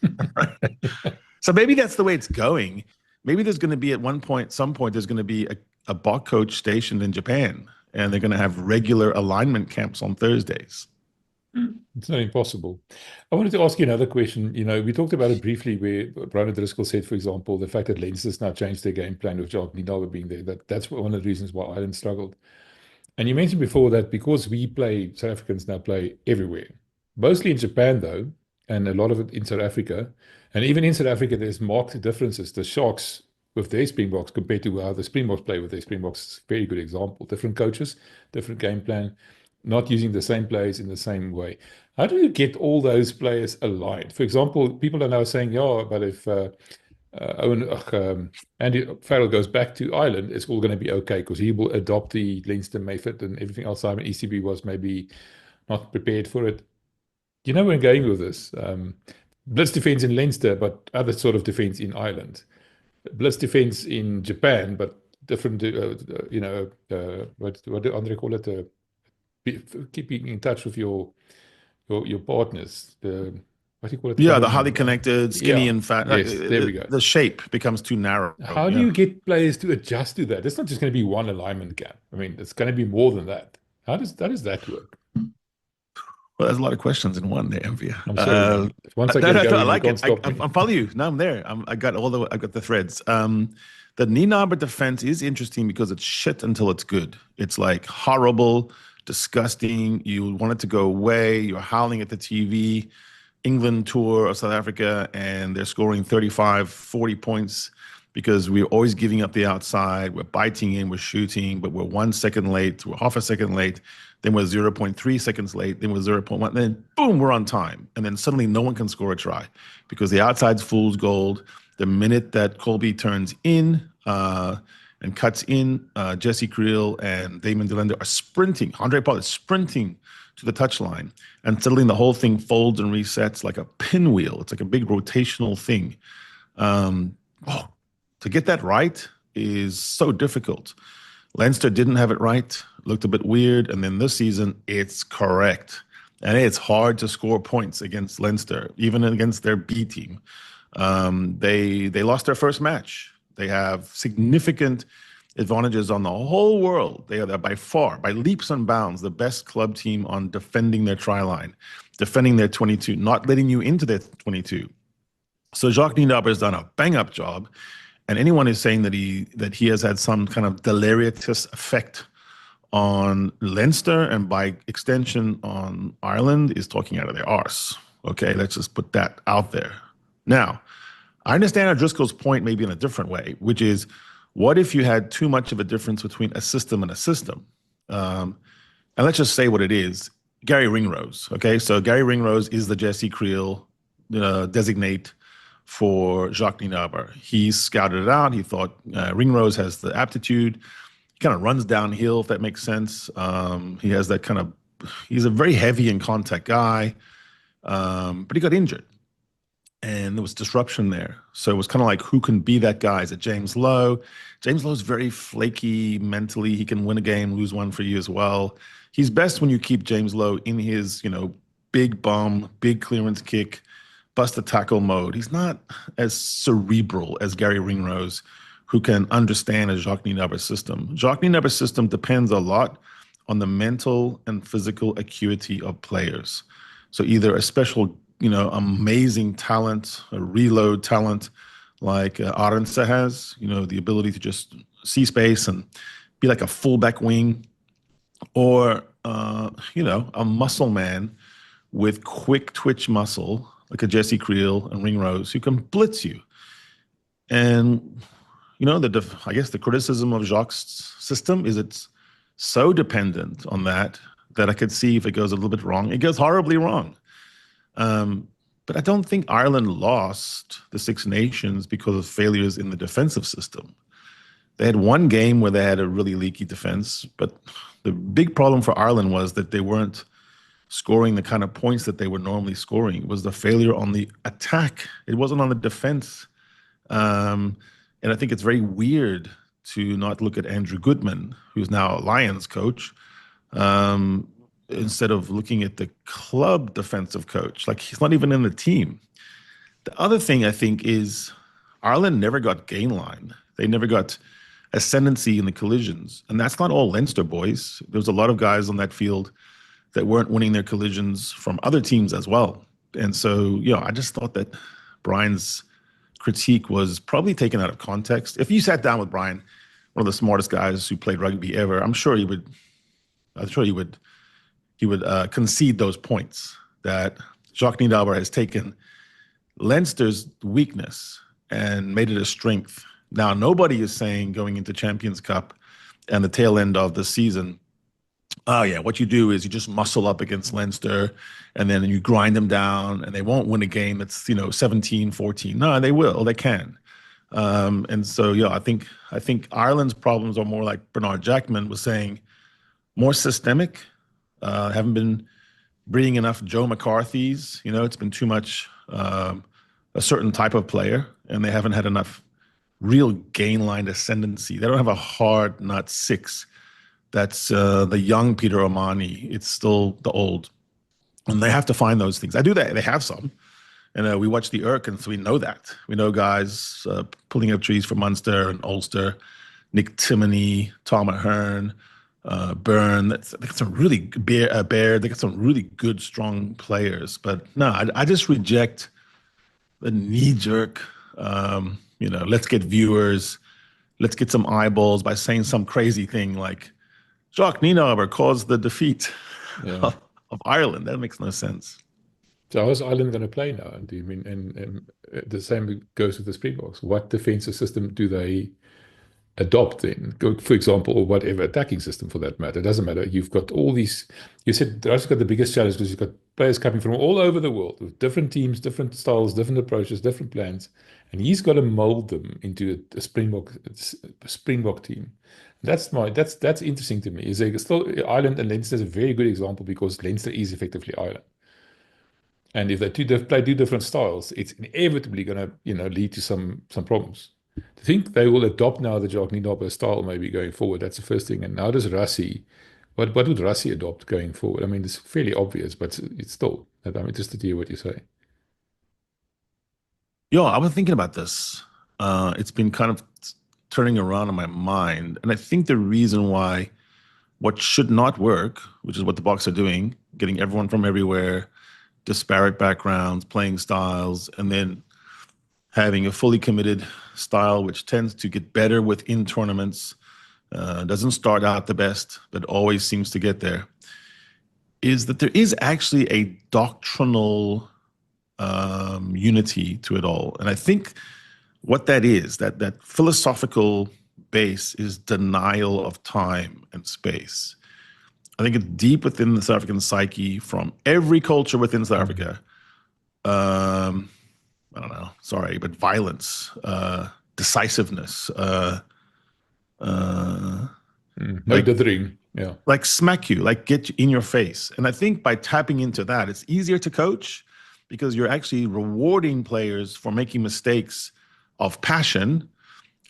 So maybe that's the way it's going. Maybe there's going to be some point, there's going to be a Bok coach stationed in Japan, and they're going to have regular alignment camps on Thursdays. It's not impossible. I wanted to ask you another question. We talked about it briefly where Brian Driscoll said, for example, the fact that Leinster's now changed their game plan with Jacques Nienaber being there. That's one of the reasons why Ireland struggled. And you mentioned before that because South Africans now play everywhere. Mostly in Japan, though, and a lot of it in South Africa. And even in South Africa, there's marked differences. The Sharks with their Springboks compared to how the Springboks play with their Springboks is a very good example. Different coaches, different game plan, not using the same players in the same way. How do you get all those players aligned? For example, people are now saying, but if Andy Farrell goes back to Ireland, it's all going to be okay because he will adopt the Leinster method and everything else. Simon ECB was maybe not prepared for it. You know where I'm going with this? Blitz defense in Leinster, but other sort of defense in Ireland. Blitz defense in Japan, but different, what do Andre call it? Keeping in touch with your partners. What do you call it? Yeah, the highly connected, skinny and fat. Yes, there we go. The shape becomes too narrow. How do you get players to adjust to that? It's not just going to be one alignment gap. I mean, it's going to be more than that. How does that work? Well, there's a lot of questions in one there, Envia. I'm sorry. Once I get going, I like it. I'm following you. Now I'm there. I got the threads. The Nienaber defense is interesting because it's shit until it's good. It's like horrible, disgusting. You want it to go away. You're howling at the TV. England tour of South Africa, and they're scoring 35, 40 points because we're always giving up the outside. We're biting in, we're shooting, but we're 1 second late, we're half a second late, then we're 0.3 seconds late, then we're 0.1, then boom, we're on time. And then suddenly no one can score a try because the outside's fool's gold. The minute that Colby turns in and cuts in, Jesse Creel and Damon DeLender are sprinting. Andre Pollard is sprinting to the touchline, and suddenly the whole thing folds and resets like a pinwheel. It's like a big rotational thing. To get that right is so difficult. Leinster didn't have it right, looked a bit weird, and then this season it's correct. And it's hard to score points against Leinster, even against their B team. They lost their first match. They have significant advantages on the whole world. They are by far, by leaps and bounds, the best club team on defending their try line, defending their 22, not letting you into their 22. So Jacques Nienaber has done a bang-up job, and anyone who's saying that he has had some kind of deleterious effect on Leinster and by extension on Ireland is talking out of their arse. Okay, let's just put that out there. Now, I understand O'Driscoll's point maybe in a different way, which is, what if you had too much of a difference between a system and a system? And let's just say what it is. Gary Ringrose, okay? So Gary Ringrose is the Jesse Creel designate for Jacques Nienaber. He scouted it out. He thought Ringrose has the aptitude. He kind of runs downhill, if that makes sense. He has that kind of, he's a very heavy in contact guy, but he got injured. And there was disruption there. So it was kind of like, who can be that guy? Is it James Lowe? James Lowe's very flaky mentally. He can win a game, lose one for you as well. He's best when you keep James Lowe in his, big bum, big clearance kick, bust a tackle mode. He's not as cerebral as Gary Ringrose, who can understand a Jacques Nienaber system. Jacques Nienaber system depends a lot on the mental and physical acuity of players. So either a special, amazing talent, a reload talent like Arendse has, the ability to just see space and be like a fullback wing, or, a muscle man with quick twitch muscle, like a Jesse Creel and Ringrose, who can blitz you. And, I guess the criticism of Jacques' system is it's so dependent on that I could see if it goes a little bit wrong. It goes horribly wrong. But I don't think Ireland lost the Six Nations because of failures in the defensive system. They had one game where they had a really leaky defense, but the big problem for Ireland was that they weren't scoring the kind of points that they were normally scoring. It was the failure on the attack. It wasn't on the defense. And I think it's very weird to not look at Andrew Goodman, who's now a Lions coach, instead of looking at the club defensive coach. Like, he's not even in the team. The other thing I think is Ireland never got gain line. They never got ascendancy in the collisions. And that's not all Leinster boys. There's a lot of guys on that field that weren't winning their collisions from other teams as well. And so, I just thought that Brian's critique was probably taken out of context. If you sat down with Brian, one of the smartest guys who played rugby ever, I'm sure he would concede those points, that Jacques Nienaber has taken Leinster's weakness and made it a strength. Now, nobody is saying going into Champions Cup and the tail end of the season, oh yeah, what you do is you just muscle up against Leinster and then you grind them down and they won't win a game that's 17-14. No, they will. They can. And so, I think Ireland's problems are more like Bernard Jackman was saying, more systemic. Haven't been breeding enough Joe McCarthy's. It's been too much a certain type of player, and they haven't had enough real gain line ascendancy. They don't have a hard nut six. That's the young Peter O'Mahony. It's still the old. And they have to find those things. I do that. They have some. And we watch the Urk, and so we know that. We know guys pulling up trees for Munster and Ulster, Nick Timoney, Tom Ahern, Byrne. They got some really Baird. They got some really good, strong players. But no, I just reject the knee-jerk, let's get viewers, let's get some eyeballs by saying some crazy thing like Jacques Nienaber caused the defeat of Ireland. That makes no sense. So how is Ireland going to play now? And do you mean, and the same goes with the Springboks? What defensive system do they adopt then? Go, for example, or whatever attacking system for that matter. It doesn't matter. You've got all these. You said Russia's got the biggest challenge because you've got players coming from all over the world with different teams, different styles, different approaches, different plans, and he's got to mold them into a Springbok team. That's interesting to me. Is still Ireland, and Leinster is a very good example because Leinster is effectively Ireland. And if they play two different styles, it's inevitably going to lead to some problems. I think they will adopt now the Jacques Nienaber style maybe going forward. That's the first thing. And now does Rassie, what would Rassie adopt going forward? I mean, it's fairly obvious, but it's still, I'm interested to hear what you say. Yeah, I was thinking about this. It's been kind of turning around in my mind. And I think the reason why what should not work, which is what the Boks are doing, getting everyone from everywhere, disparate backgrounds, playing styles, and then having a fully committed style, which tends to get better within tournaments, doesn't start out the best, but always seems to get there, is that there is actually a doctrinal unity to it all. And I think what that is, that philosophical base is denial of time and space. I think it's deep within the South African psyche from every culture within South Africa. I don't know, sorry, but violence, decisiveness, no dithering, yeah. Like smack you, like get in your face. And I think by tapping into that, it's easier to coach because you're actually rewarding players for making mistakes of passion,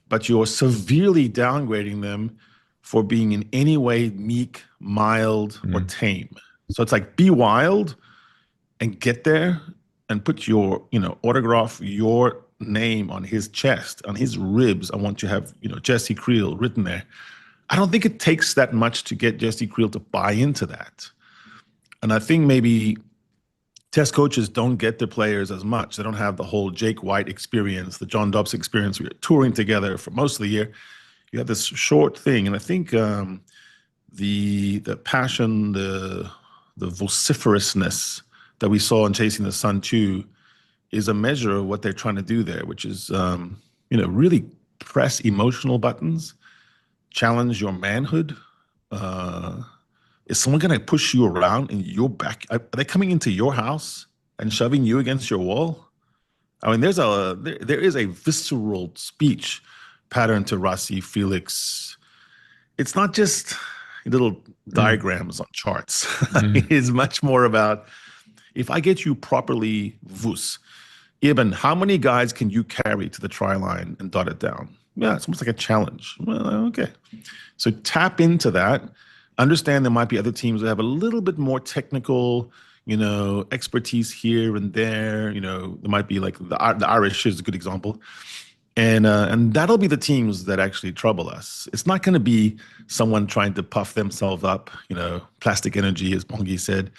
but you're severely downgrading them for being in any way meek, mild, or tame. So it's like, be wild and get there and put your, autograph your name on his chest, on his ribs. I want you to have, Jesse Creel written there. I don't think it takes that much to get Jesse Creel to buy into that. And I think maybe test coaches don't get their players as much. They don't have the whole Jake White experience, the John Dobbs experience. We were touring together for most of the year. You have this short thing. And I think the passion, the vociferousness that we saw in Chasing the Sun 2 is a measure of what they're trying to do there, which is, really press emotional buttons, challenge your manhood. Is someone going to push you around in your back? Are they coming into your house and shoving you against your wall? I mean, there is a visceral speech pattern to Rassie, Felix. It's not just little diagrams on charts. It's much more about, if I get you properly vus, Ibn, how many guys can you carry to the try line and dot it down? Yeah, it's almost like a challenge. Well, okay. So tap into that. Understand there might be other teams that have a little bit more technical, expertise here and there. There might be like the Irish is a good example. And that'll be the teams that actually trouble us. It's not going to be someone trying to puff themselves up, plastic energy, as Bongi said.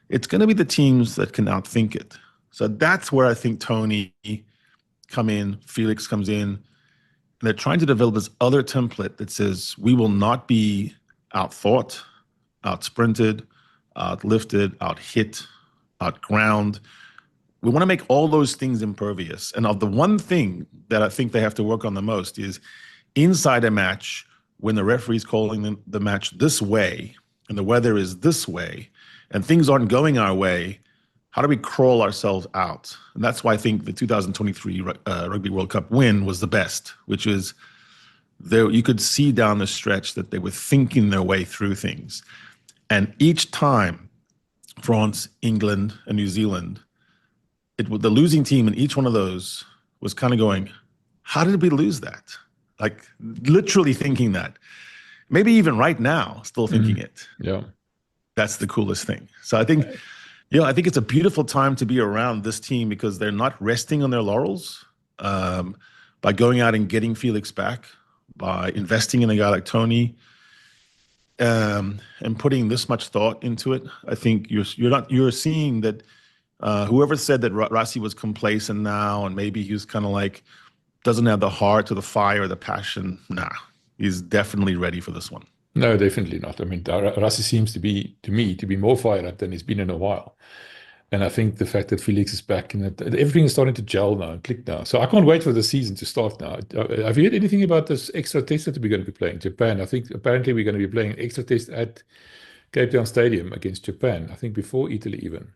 It's going to be the teams that can outthink it. So that's where I think Tony come in, Felix comes in, and they're trying to develop this other template that says we will not be outthought, outsprinted, outlifted, outhit, outground. We want to make all those things impervious. And of the one thing that I think they have to work on the most is inside a match, when the referee's calling the match this way, and the weather is this way, and things aren't going our way, how do we crawl ourselves out? And that's why I think the 2023 Rugby World Cup win was the best, which is there, you could see down the stretch that they were thinking their way through things. And each time, France, England, and New Zealand, the losing team in each one of those was kind of going, how did we lose that? Like literally thinking that. Maybe even right now, still thinking it. Yeah. That's the coolest thing. So I think, I think it's a beautiful time to be around this team because they're not resting on their laurels by going out and getting Felix back, by investing in a guy like Tony, and putting this much thought into it. I think you're seeing that whoever said that Rassie was complacent now and maybe he was kind of like doesn't have the heart or the fire or the passion, he's definitely ready for this one. No, definitely not. I mean, Rassie seems to be more fired up than he's been in a while. And I think the fact that Felix is back and that everything is starting to gel now and click now. So I can't wait for the season to start now. Have you heard anything about this extra test that we're going to be playing? Japan. I think apparently we're going to be playing an extra test at Cape Town Stadium against Japan. I think before Italy even.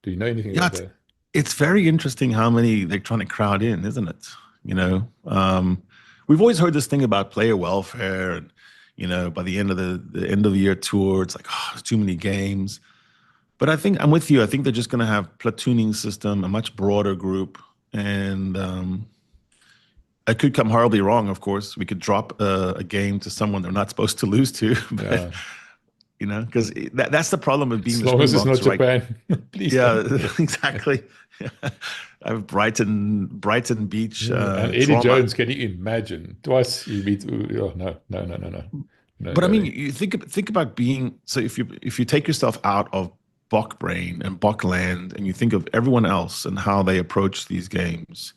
Do you know anything about that? It's very interesting how many they're trying to crowd in, isn't it? We've always heard this thing about player welfare and, by the end of the year tour, it's like, there's too many games. But I think I'm with you. I think they're just going to have platooning system, a much broader group. And it could come horribly wrong, of course. We could drop a game to someone they're not supposed to lose to. But, because that's the problem with being as the long as it's not Springboks, right? Japan. Please. Yeah, exactly. I have Brighton Beach. And Eddie trauma. Jones, can you imagine? Twice he beat. Oh, no. But I mean, you think about being, so if you take yourself out of Bok brain and Bok land and you think of everyone else and how they approach these games,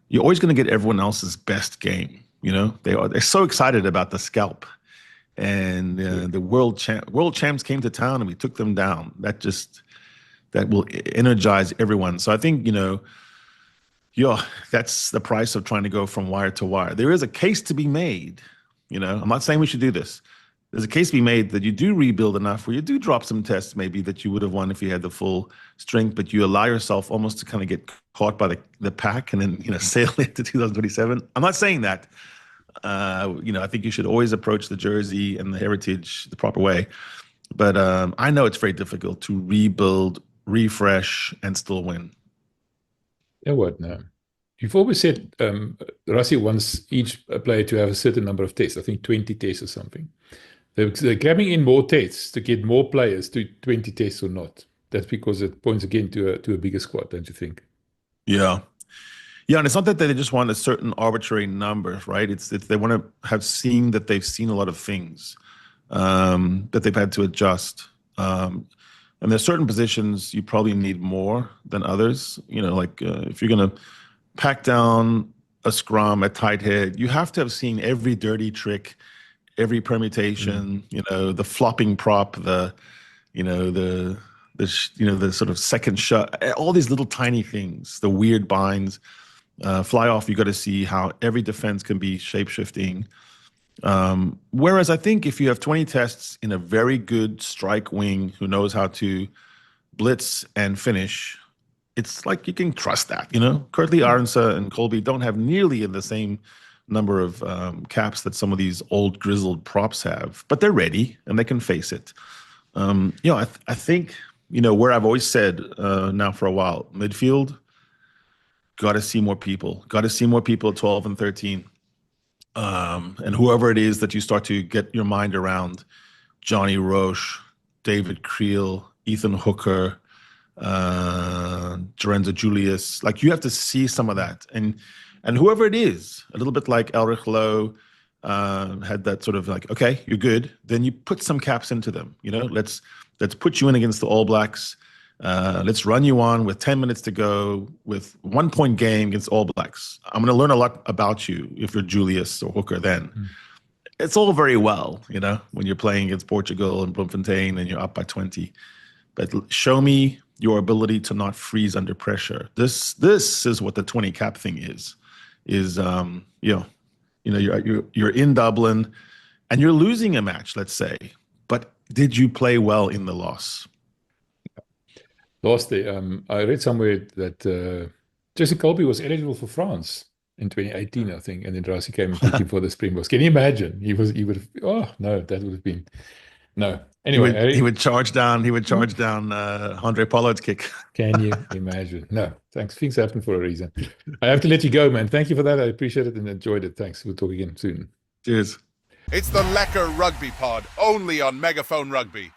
you're always going to get everyone else's best game. They're so excited about the scalp. And the world champs came to town and we took them down. That will energize everyone. So I think, that's the price of trying to go from wire to wire. There is a case to be made. I'm not saying we should do this. There's a case to be made that you do rebuild enough where you do drop some tests maybe that you would have won if you had the full strength, but you allow yourself almost to kind of get caught by the pack and then, sail into 2027. I'm not saying that. I think you should always approach the jersey and the heritage the proper way. But I know it's very difficult to rebuild, refresh, and still win. Yeah, what? No. You've always said Rassie wants each player to have a certain number of tests. I think 20 tests or something. They're grabbing in more tests to get more players to 20 tests or not. That's because it points again to a bigger squad, don't you think? Yeah. Yeah, and it's not that they just want a certain arbitrary number, right? It's they want to have seen that they've seen a lot of things that they've had to adjust. And there's certain positions you probably need more than others. You know, like if you're going to pack down a scrum at tight head, you have to have seen every dirty trick, every permutation. You know, the flopping prop, the sort of second shot, all these little tiny things, the weird binds. Fly off, you got to see how every defense can be shape-shifting. Whereas I think if you have 20 tests in a very good strike wing who knows how to blitz and finish, it's like you can trust that, you know? Kurtley, Arnsa, and Colby don't have nearly in the same number of caps that some of these old grizzled props have, but they're ready and they can face it. I think, where I've always said now for a while, midfield, got to see more people. Got to see more people at 12 and 13. And whoever it is that you start to get your mind around, Johnny Roche, David Creel, Ethan Hooker, Lorenzo Julius, like you have to see some of that. And whoever it is, a little bit like Elrich Lowe had that sort of like, okay, you're good. Then you put some caps into them. Let's put you in against the All Blacks. Let's run you on with 10 minutes to go with 1 point game against All Blacks. I'm going to learn a lot about you if you're Julius or Hooker then. It's all very well, when you're playing against Portugal and Bloemfontein and you're up by 20. But show me your ability to not freeze under pressure. This is what the 20 cap thing is you're in Dublin and you're losing a match, let's say, but did you play well in the loss? Lastly, I read somewhere that Jesse Colby was eligible for France in 2018, I think, and then Rassie came and picked him for the Springboks. Can you imagine? He would have. Oh no, that would have been no. Anyway, he would charge down. He would charge down Andre Pollard's kick. Can you imagine? No, thanks. Things happen for a reason. I have to let you go, man. Thank you for that. I appreciate it and enjoyed it. Thanks. We'll talk again soon. Cheers. It's the Lekker Rugby Pod, only on Megaphone Rugby.